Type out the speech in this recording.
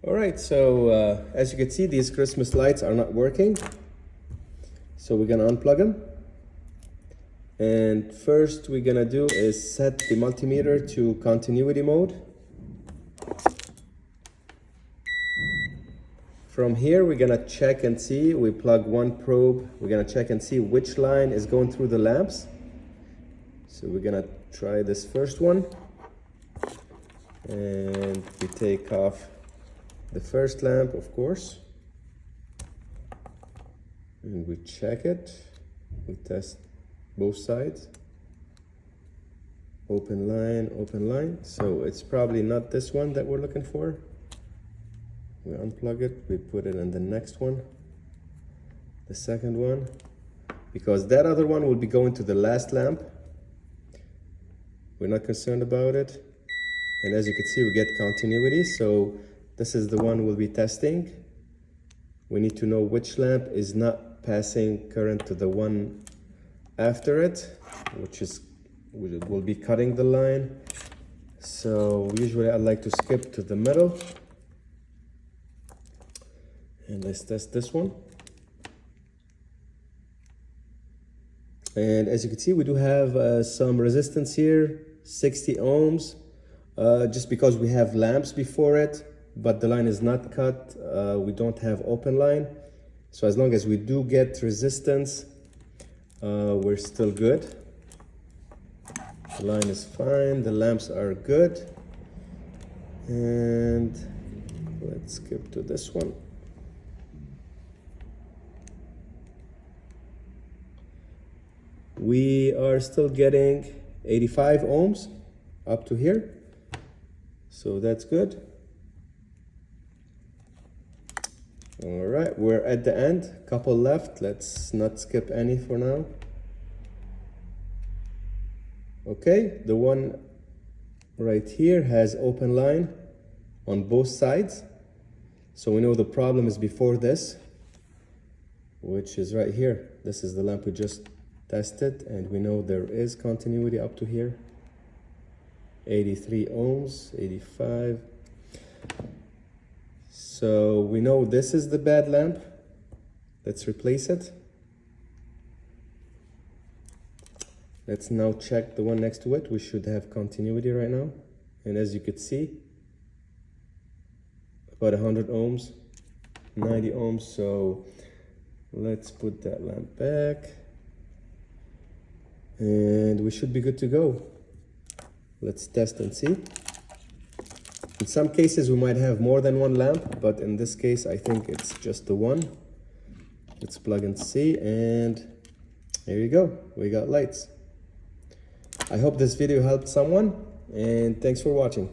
All right, so as you can see, these Christmas lights are not working. So we're gonna unplug them. And first we're gonna do is set the multimeter to continuity mode. From here, we're gonna check and see, we plug one probe, we're gonna check and see which line is going through the lamps. So we're gonna try this first one. And we take off the first lamp, of course. And we check it. We test both sides. Open line, open line. So it's probably not this one that we're looking for. We unplug it, we put it in the next one, the second one, because that other one will be going to the last lamp. We're not concerned about it. And as you can see, we get continuity. So this is the one we'll be testing. We need to know which lamp is not passing current to the one after it, which will be cutting the line. So usually I like to skip to the middle. And let's test this one. And as you can see, we do have some resistance here, 60 ohms, just because we have lamps before it, but the line is not cut. We don't have open line. So as long as we do get resistance, we're still good. The line is fine, the lamps are good. And let's skip to this one. We are still getting 85 ohms up to here. So that's good. All right, we're at the end, couple left. Let's not skip any for now. Okay, the one right here has open line on both sides. So we know the problem is before this, which is right here. This is the lamp we just tested, and we know there is continuity up to here. 83 ohms, 85. So we know this is the bad lamp. Let's replace it. Let's now check the one next to it. We should have continuity right now. And as you could see, about 100 ohms, 90 ohms. So let's put that lamp back. And we should be good to go. Let's test and see. In some cases, we might have more than one lamp, but in this case, I think it's just the one. Let's plug and see, and there you go. We got lights. I hope this video helped someone, and thanks for watching.